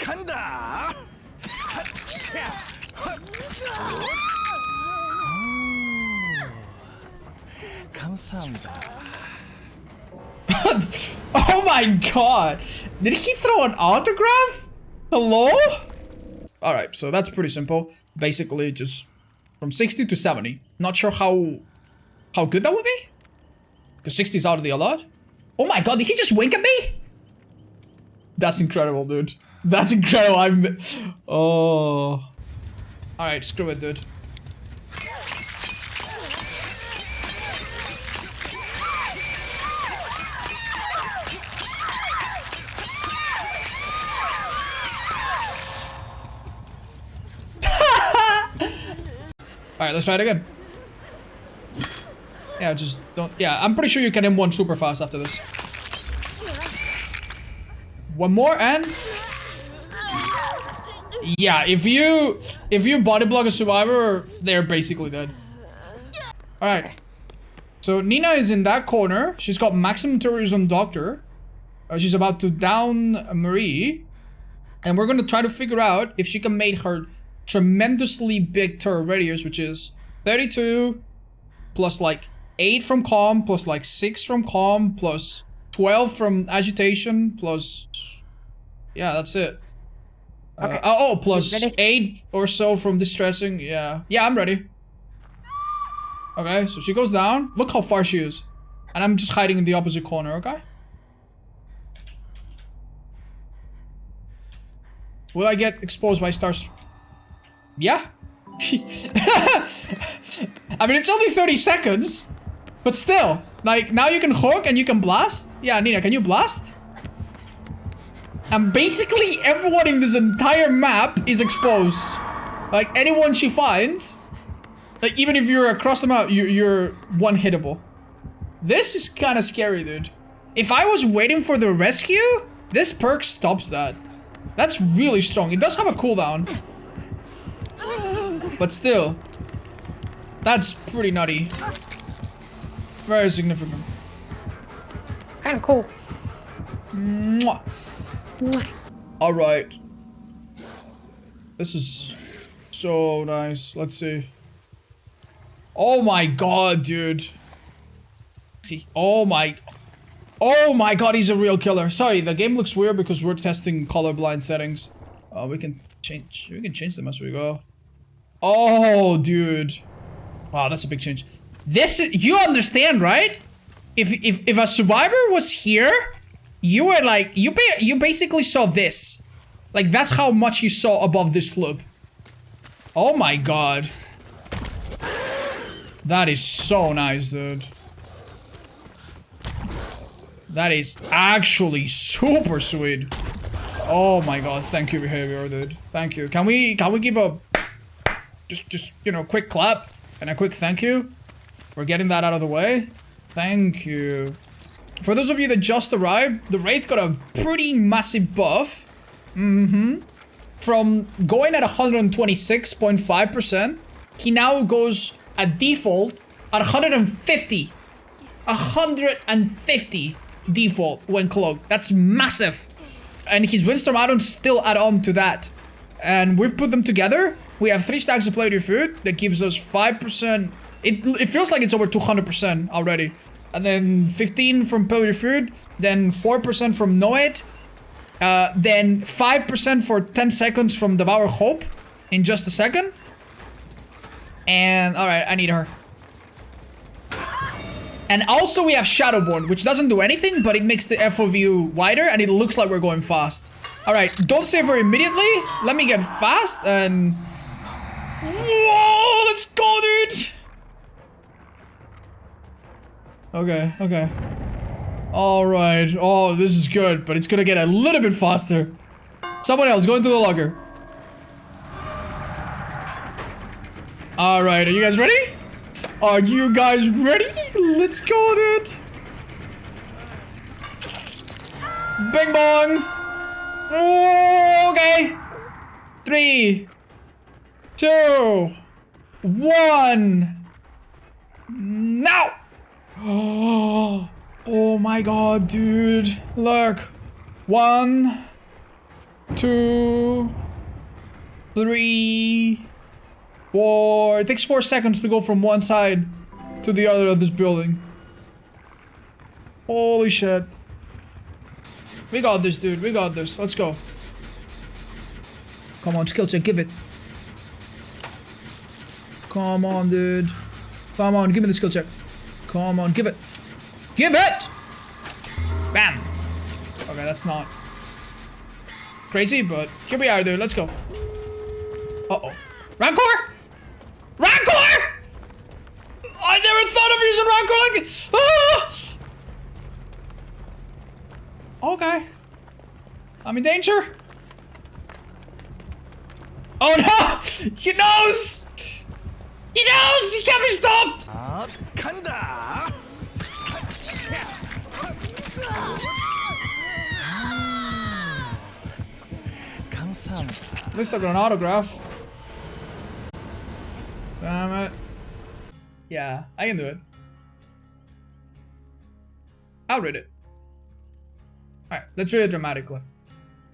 간다. 감사합니다. Oh my god! Did he throw an autograph? Hello? Alright, so that's pretty simple. Basically just from 60 to 70. Not sure how good that would be? Because 60 is already a lot. Oh my god, did he just wink at me? That's incredible, dude. That's incredible. Oh. Alright, screw it, dude. Alright, let's try it again. Yeah, just don't... Yeah, I'm pretty sure you can M1 super fast after this. One more and... Yeah, if you body block a survivor, they're basically dead. Alright. So Nina is in that corner. She's got maximum turrets on Doctor. She's about to down Mori. And we're gonna try to figure out if she can make her tremendously big turret radius, which is 32 plus like 8 from calm plus like 6 from calm plus 12 from agitation plus... Yeah, that's it. Okay. Plus 8 or so from distressing. Yeah. Yeah, I'm ready. Okay, so she goes down. Look how far she is. And I'm just hiding in the opposite corner, okay? Will I get exposed by Starstruck? Yeah. I mean, it's only 30 seconds. But still. Like, now you can hook and you can blast. Yeah, Nina, can you blast? And basically everyone in this entire map is exposed. Like, anyone she finds. Like, even if you're across the map, you're one-hittable. This is kind of scary, dude. If I was waiting for the rescue, this perk stops that. That's really strong. It does have a cooldown. But still. That's pretty nutty. Very significant. Kind of cool. Mwah. Alright. This is so nice. Let's see. Oh my god, dude. Oh my god, he's a real killer. Sorry, the game looks weird because we're testing colorblind settings. We can change them as we go. Oh, dude. Wow, that's a big change. This is, you understand, right? If a survivor was here, you were like, you basically saw this. Like, that's how much you saw above this slope. Oh my god. That is so nice, dude. That is actually super sweet. Oh my god, thank you, behavior, dude. Thank you. Can we give a just you know, quick clap and a quick thank you? We're getting that out of the way. Thank you. For those of you that just arrived, the Wraith got a pretty massive buff. From going at 126.5%, he now goes at default at 150. 150 default when cloaked. That's massive. And his Windstorm add-ons still add on to that. And we put them together. We have 3 stacks of plate your food that gives us 5%. It feels like it's over 200% already. And then 15 from Pellet Your Food, then 4% from Know It, then 5% for 10 seconds from Devour Hope in just a second. And, alright, I need her. And also we have Shadowborn, which doesn't do anything, but it makes the FOV wider and it looks like we're going fast. Alright, don't save her immediately. Let me get fast and... Whoa, let's go, dude! Okay, okay. Alright. Oh, this is good, but it's gonna get a little bit faster. Someone else, go into the locker. Alright, are you guys ready? Are you guys ready? Let's go, dude. Bing bong. Oh, okay. 3, 2, 1. Now. Oh my god, dude. Look. 1, 2, 3, 4. It takes 4 seconds to go from one side to the other of this building. Holy shit. We got this, dude. We got this. Let's go. Come on, skill check. Give it. Come on, dude. Come on, give me the skill check. Come on, give it. Give it! Bam. Okay, that's not crazy, but here we are, dude. Let's go. Uh-oh. Rancor! Rancor! I never thought of using Rancor like this. Ah! Okay. I'm in danger. Oh no! He knows! He knows! He can't be stopped! 간다. 감사합니다. At least I got an autograph. Damn it. Yeah, I can do it. I'll read it. Alright, let's read it dramatically.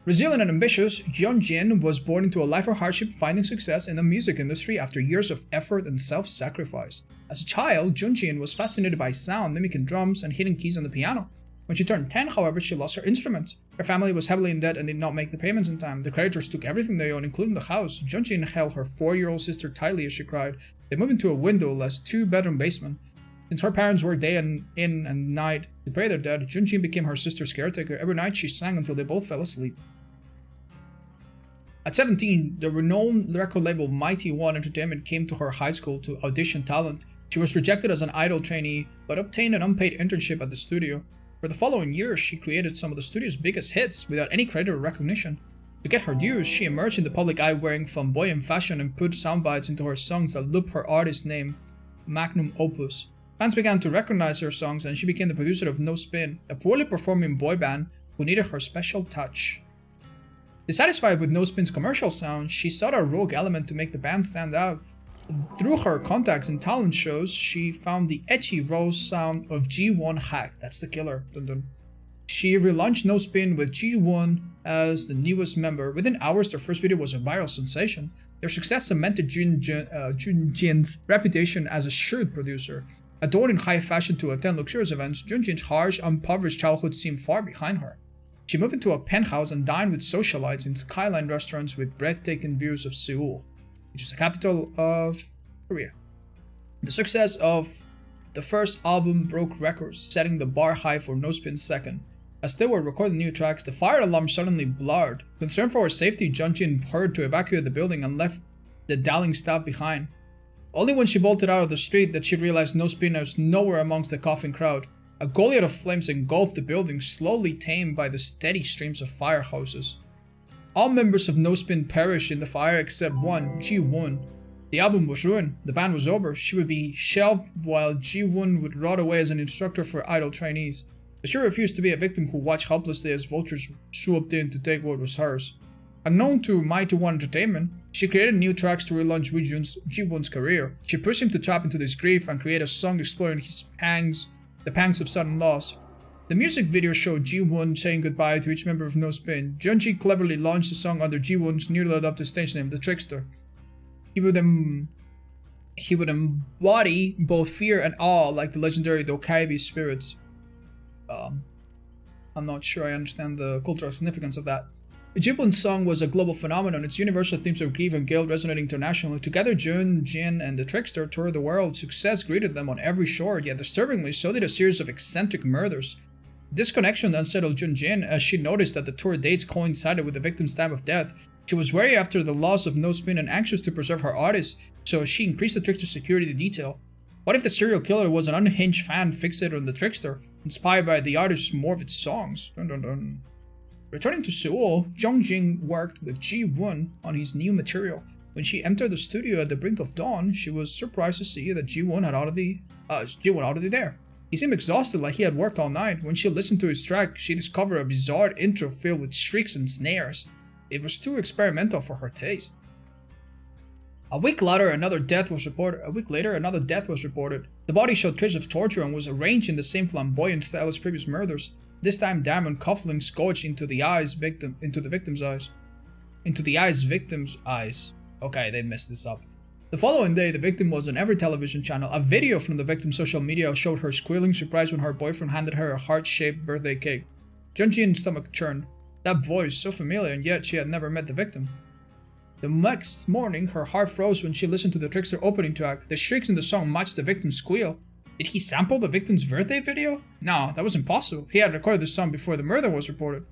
Resilient and ambitious, Jin was born into a life of hardship, finding success in the music industry after years of effort and self-sacrifice. As a child, Jin was fascinated by sound, mimicking drums and hitting keys on the piano. When she turned 10, however, she lost her instrument. Her family was heavily in debt and did not make the payments in time. The creditors took everything they owned, including the house. Jin held her 4-year-old sister tightly as she cried. They moved into a windowless, 2-bedroom basement. Since her parents worked day in and night to pay their debt, Jin became her sister's caretaker. Every night she sang until they both fell asleep. At 17, the renowned record label Mighty One Entertainment came to her high school to audition talent. She was rejected as an idol trainee, but obtained an unpaid internship at the studio. For the following years, she created some of the studio's biggest hits without any credit or recognition. To get her dues, she emerged in the public eye wearing flamboyant fashion and put soundbites into her songs that looped her artist name, magnum opus. Fans began to recognize her songs, and she became the producer of No Spin, a poorly performing boy band who needed her special touch. Dissatisfied with No Spin's commercial sound, she sought a rogue element to make the band stand out. Through her contacts and talent shows, she found the edgy raw sound of G1 Hack. That's the killer. Dun dun. She relaunched No Spin with G1 as the newest member. Within hours, their first video was a viral sensation. Their success cemented Junjin's reputation as a shrewd producer. Adored in high fashion to attend luxurious events, Junjin's harsh, impoverished childhood seemed far behind her. She moved into a penthouse and dined with socialites in skyline restaurants with breathtaking views of Seoul, which is the capital of Korea. The success of the first album broke records, setting the bar high for No Spin's second. As they were recording new tracks, the fire alarm suddenly blared. Concerned for her safety, Jin hurried to evacuate the building and left the dallying staff behind. Only when she bolted out of the street did she realize No Spin was nowhere amongst the coughing crowd. A goliath of flames engulfed the building, slowly tamed by the steady streams of fire hoses. All members of No Spin perished in the fire except one, Ji-won. The album was ruined, the band was over, she would be shelved while Ji-won would rot away as an instructor for idol trainees. But she refused to be a victim who watched helplessly as vultures swooped in to take what was hers. Unknown to Mighty One Entertainment, she created new tracks to relaunch Ji-won's career. She pushed him to tap into this grief and create a song exploring his the pangs of sudden loss. The music video showed Ji-won saying goodbye to each member of No Spin. Junji cleverly launched the song under Ji-won's newly adopted stage name, the Trickster. He would embody both fear and awe like the legendary Dokaibi spirits. I'm not sure I understand the cultural significance of that. Ji-won's song was a global phenomenon, its universal themes of grief and guilt resonating internationally. Together, Jin, and the Trickster toured the world. Success greeted them on every shore, yet disturbingly, so did a series of eccentric murders. This connection unsettled Jin as she noticed that the tour dates coincided with the victim's time of death. She was wary after the loss of No Spin and anxious to preserve her artist, so she increased the Trickster's security to detail. What if the serial killer was an unhinged fan fixated on the Trickster, inspired by the artist's morbid songs? Dun dun dun. Returning to Seoul, Jin worked with Ji-won on his new material. When she entered the studio at the brink of dawn, she was surprised to see that Ji-won already there. He seemed exhausted, like he had worked all night. When she listened to his track, she discovered a bizarre intro filled with shrieks and snares. It was too experimental for her taste. A week later, another death was reported. The body showed traces of torture and was arranged in the same flamboyant style as previous murders. This time, diamond cufflinks gouged into the victim's eyes. into the victim's eyes. Okay, they messed this up. The following day, the victim was on every television channel. A video from the victim's social media showed her squealing surprise when her boyfriend handed her a heart-shaped birthday cake. Junjin's stomach churned. That voice, so familiar, and yet she had never met the victim. The next morning, her heart froze when she listened to the Trickster opening track. The shrieks in the song matched the victim's squeal. Did he sample the victim's birthday video? No, that was impossible. He had recorded the song before the murder was reported.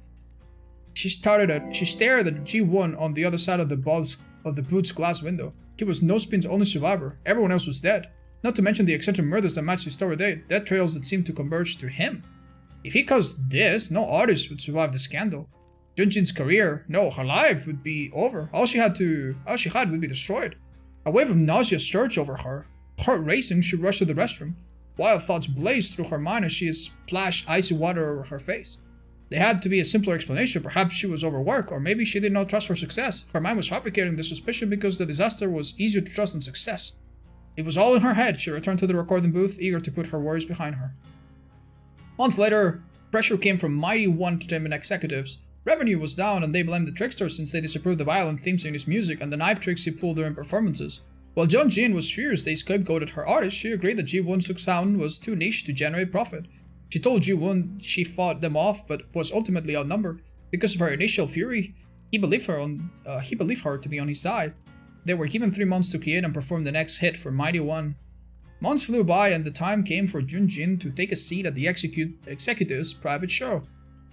She stared at G1 on the other side of the boot's glass window. He was No-Spin's only survivor. Everyone else was dead. Not to mention the eccentric murders that matched his story date, death trails that seemed to converge to him. If he caused this, no artist would survive the scandal. Junjin's career, no, her life would be over. All she had would be destroyed. A wave of nausea surged over her. Heart racing, she rushed to the restroom. Wild thoughts blazed through her mind as she splashed icy water over her face. There had to be a simpler explanation. Perhaps she was overworked, or maybe she did not trust her success. Her mind was fabricating the suspicion because the disaster was easier to trust than success. It was all in her head. She returned to the recording booth, eager to put her worries behind her. Months later, pressure came from Mighty One Entertainment executives. Revenue was down, and they blamed the Trickster since they disapproved the violent themes in his music and the knife tricks he pulled during performances. While Junjin was furious they scapegoated her artist, she agreed that G1's sound was too niche to generate profit. She told G1 she fought them off, but was ultimately outnumbered. Because of her initial fury, he believed her to be on his side. They were given 3 months to create and perform the next hit for Mighty One. Months flew by, and the time came for Junjin to take a seat at the executive's private show.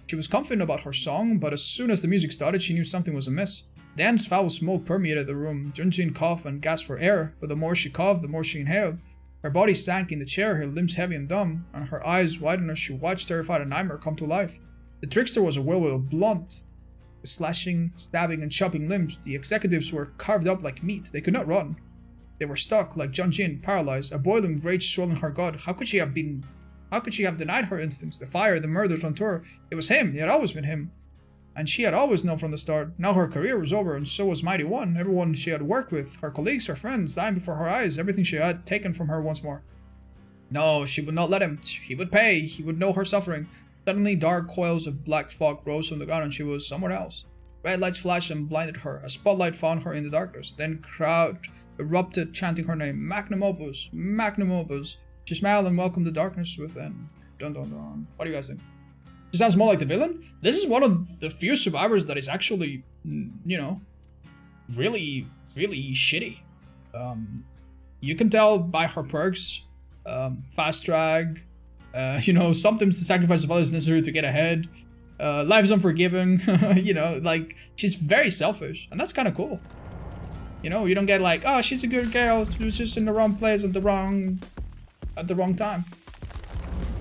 She was confident about her song, but as soon as the music started, she knew something was amiss. Dense, foul smoke permeated the room. Junjin coughed and gasped for air, but the more she coughed, the more she inhaled. Her body sank in the chair, her limbs heavy and dumb, and her eyes widened as she watched terrified a nightmare come to life. The Trickster was a whirlwind of blunt, slashing, stabbing, and chopping limbs. The executives were carved up like meat. They could not run. They were stuck, like Junjin, paralyzed, a boiling rage swelling her gut. How could she have denied her instincts? The fire, the murders on tour. It was him. It had always been him. And she had always known from the start. Now her career was over, and so was Mighty One. Everyone she had worked with, her colleagues, her friends, dying before her eyes, everything she had taken from her once more. No, she would not let him. He would pay. He would know her suffering. Suddenly, dark coils of black fog rose from the ground, and she was somewhere else. Red lights flashed and blinded her. A spotlight found her in the darkness. Then crowd erupted, chanting her name. Magnum Opus. Magnum Opus. She smiled and welcomed the darkness within. Dun dun dun. What do you guys think? She sounds more like the villain? This is one of the few survivors that is actually, you know, really, really shitty. You can tell by her perks. Fast track. You know, sometimes the sacrifice of others is necessary to get ahead. Life is unforgiving. You know, like, she's very selfish. And that's kind of cool. You know, you don't get like, oh, she's a good girl. She was just in the wrong place at the wrong time.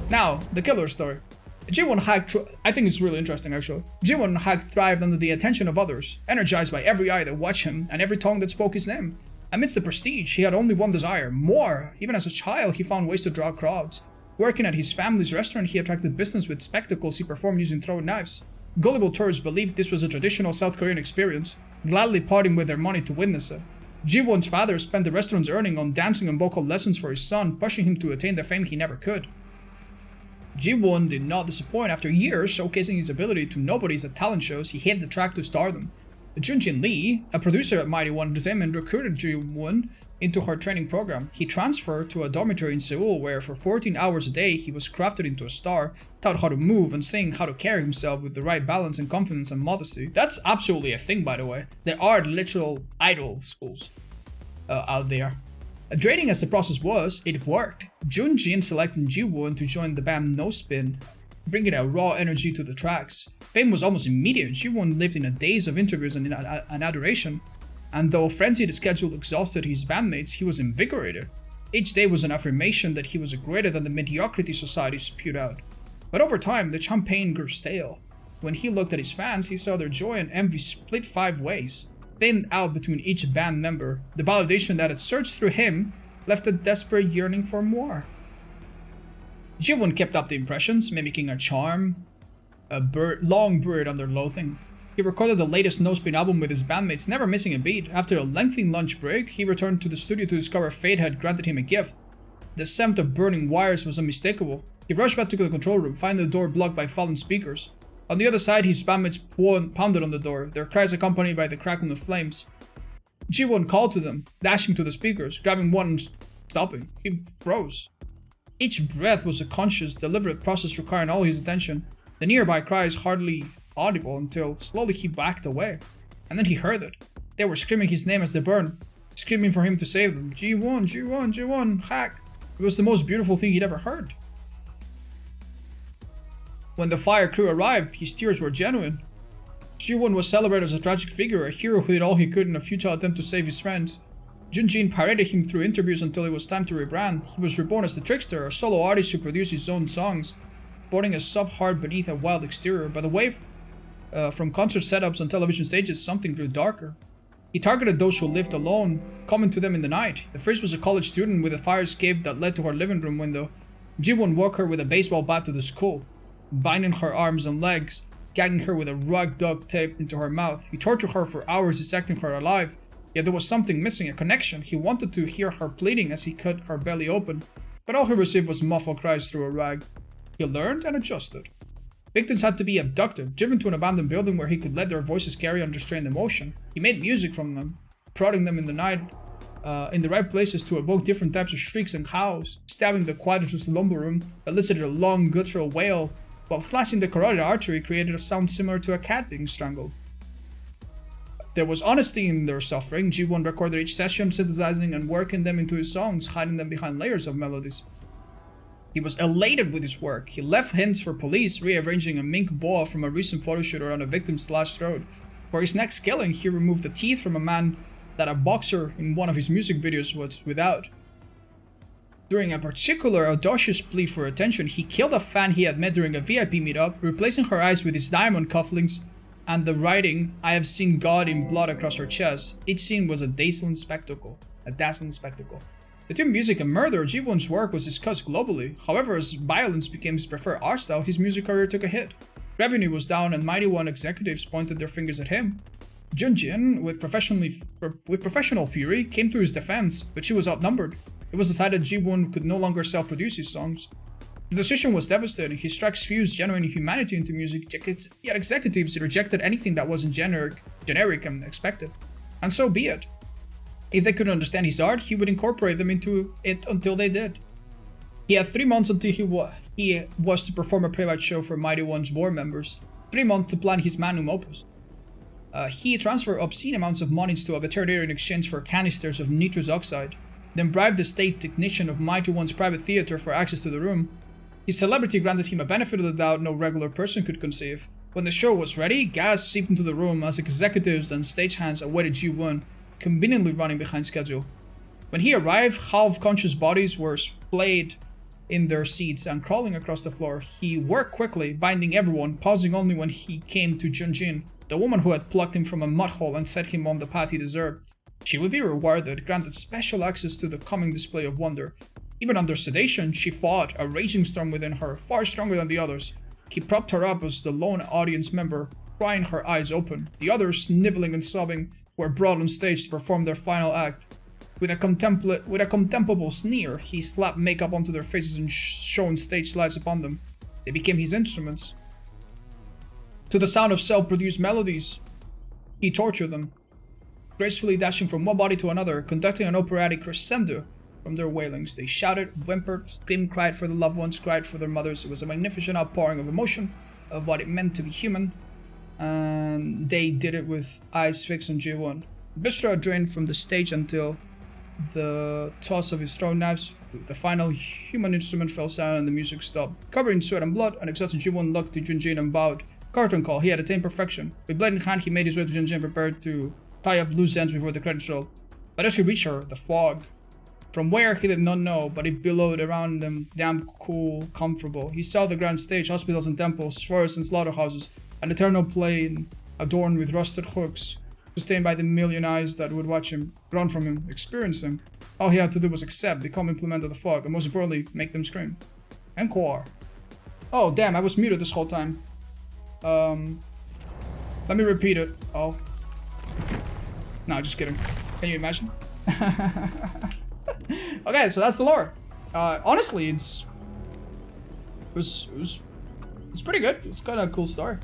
Now, the killer story. G1 Hack, I think it's really interesting actually. G1 Hack thrived under the attention of others, energized by every eye that watched him and every tongue that spoke his name. Amidst the prestige, he had only one desire, more. Even as a child, he found ways to draw crowds. Working at his family's restaurant, he attracted business with spectacles he performed using throwing knives. Gullible tourists believed this was a traditional South Korean experience, gladly parting with their money to witness it. G1's father spent the restaurant's earning on dancing and vocal lessons for his son, pushing him to attain the fame he never could. G1 did not disappoint. After years showcasing his ability to nobodies at talent shows, he hit the track to stardom. Junjin Lee, a producer at Mighty One Entertainment, recruited G1 into her training program. He transferred to a dormitory in Seoul where for 14 hours a day he was crafted into a star, taught how to move and sing, how to carry himself with the right balance and confidence and modesty. That's absolutely a thing, by the way. There are literal idol schools out there. Draining as the process was, it worked. Junjin selected Ji-won to join the band No Spin, bringing a raw energy to the tracks. Fame was almost immediate. Ji-won lived in a daze of interviews and adoration, and though frenzied schedule exhausted his bandmates, he was invigorated. Each day was an affirmation that he was greater than the mediocrity society spewed out. But over time, the champagne grew stale. When he looked at his fans, he saw their joy and envy split 5 ways, thinned out between each band member. The validation that had surged through him left a desperate yearning for more. Ji-won kept up the impressions, mimicking a charm, a long bird under loathing. He recorded the latest No Spin album with his bandmates, never missing a beat. After a lengthy lunch break, he returned to the studio to discover fate had granted him a gift. The scent of burning wires was unmistakable. He rushed back to the control room, finding the door blocked by fallen speakers. On the other side, his bandmates pounded on the door, their cries accompanied by the crackling of flames. G1 called to them, dashing to the speakers, grabbing one and stopping. He froze. Each breath was a conscious, deliberate process requiring all his attention. The nearby cries hardly audible until slowly he backed away. And then he heard it. They were screaming his name as they burned, screaming for him to save them. G1, G1, G1, hack. It was the most beautiful thing he'd ever heard. When the fire crew arrived, his tears were genuine. G1 was celebrated as a tragic figure, a hero who did all he could in a futile attempt to save his friends. Junjin paraded him through interviews until it was time to rebrand. He was reborn as the Trickster, a solo artist who produced his own songs, sporting a soft heart beneath a wild exterior. By the way, from concert setups on television stages, something grew darker. He targeted those who lived alone, coming to them in the night. The first was a college student with a fire escape that led to her living room window. Ji-won walked her with a baseball bat to the school, binding her arms and legs, gagging her with a rug duct taped into her mouth. He tortured her for hours, dissecting her alive. Yet there was something missing, a connection. He wanted to hear her pleading as he cut her belly open, but all he received was muffled cries through a rag. He learned and adjusted. Victims had to be abducted, driven to an abandoned building where he could let their voices carry unrestrained emotion. He made music from them, prodding them in the night, in the right places to evoke different types of shrieks and howls, stabbing the quadratus lumbar room, elicited a long guttural wail, while slashing the carotid artery created a sound similar to a cat being strangled. There was honesty in their suffering. G1 recorded each session, synthesizing and working them into his songs, hiding them behind layers of melodies. He was elated with his work. He left hints for police, rearranging a mink boa from a recent photo shoot around a victim's slashed throat. For his next killing, he removed the teeth from a man that a boxer in one of his music videos was without. During a particular audacious plea for attention, he killed a fan he had met during a VIP meetup, replacing her eyes with his diamond cufflinks and the writing, "I have seen God in blood," across her chest. Each scene was a dazzling spectacle. Between music and murder, Ji-won's work was discussed globally. However, as violence became his preferred art style, his music career took a hit. Revenue was down and Mighty One executives pointed their fingers at him. Junjin, with professional fury, came to his defense, but she was outnumbered. It was decided Ji-won could no longer self-produce his songs. The decision was devastating. His tracks fused genuine humanity into music, yet executives rejected anything that wasn't generic and expected. And so be it. If they couldn't understand his art, he would incorporate them into it until they did. He had 3 months until he was to perform a private show for Mighty One's board members. 3 months to plan his magnum opus. He transferred obscene amounts of money to a veterinarian in exchange for canisters of nitrous oxide, then bribed the state technician of Mighty One's private theater for access to the room. His celebrity granted him a benefit of the doubt no regular person could conceive. When the show was ready, gas seeped into the room as executives and stagehands awaited Ji-won, conveniently running behind schedule. When he arrived, half-conscious bodies were splayed in their seats and crawling across the floor. He worked quickly, binding everyone, pausing only when he came to Junjin, the woman who had plucked him from a mud hole and set him on the path he deserved. She would be rewarded, granted special access to the coming display of wonder. Even under sedation, she fought a raging storm within her, far stronger than the others. He propped her up as the lone audience member, crying her eyes open. The others, sniveling and sobbing, were brought on stage to perform their final act. With a contemptible sneer, he slapped makeup onto their faces and shone stage lights upon them. They became his instruments. To the sound of self-produced melodies, he tortured them, gracefully dashing from one body to another, conducting an operatic crescendo from their wailings. They shouted, whimpered, screamed, cried for the loved ones, cried for their mothers. It was a magnificent outpouring of emotion, of what it meant to be human, and they did it with eyes fixed on Ji-won. Viscera drained from the stage until the toss of his throwing knives. The final human instrument fell silent and the music stopped. Covered in sweat and blood, an exhausted Ji-won looked to Junjin and bowed. Cartoon call, he had attained perfection. With blade in hand, he made his way to Junjin, prepared to tie up loose ends before the credits rolled. But as he reached her, the fog, from where he did not know, but it billowed around them, damp, cool, comfortable. He saw the grand stage, hospitals and temples, forests and slaughterhouses, an eternal plain adorned with rusted hooks, sustained by the million eyes that would watch him, run from him, experience him. All he had to do was accept, become implement of the fog, and most importantly, make them scream. Encore. Oh, damn, I was muted this whole time. Let me repeat it. Oh. No, just kidding. Can you imagine? Okay, so that's the lore. Honestly, it's pretty good. It's kind of a cool story.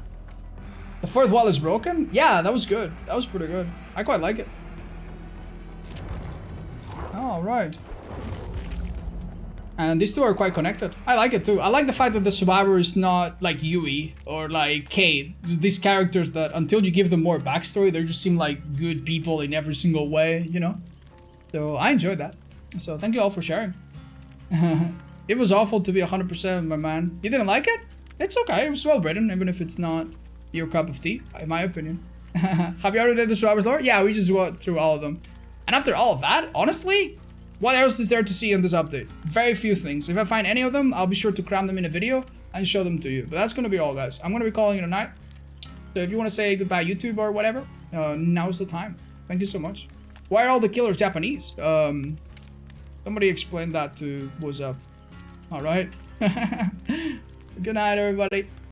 The fourth wall is broken? Yeah, that was good. That was pretty good. I quite like it. All right. And these two are quite connected. I like it too. I like the fact that the survivor is not like Yui or like Kate. These characters that until you give them more backstory, they just seem like good people in every single way, you know? So I enjoyed that. So thank you all for sharing. It was awful to be 100%, my man. You didn't like it? It's okay. It was well written, even if it's not your cup of tea, in my opinion. Have you already did the survivor's lore? Yeah, we just went through all of them. And after all of that, honestly, what else is there to see in this update? Very few things. If I find any of them, I'll be sure to cram them in a video and show them to you. But that's going to be all, guys. I'm going to be calling it a night. So if you want to say goodbye YouTube or whatever, now's the time. Thank you so much. Why are all the killers Japanese? Somebody explained that to What's Up. All right. Good night, everybody.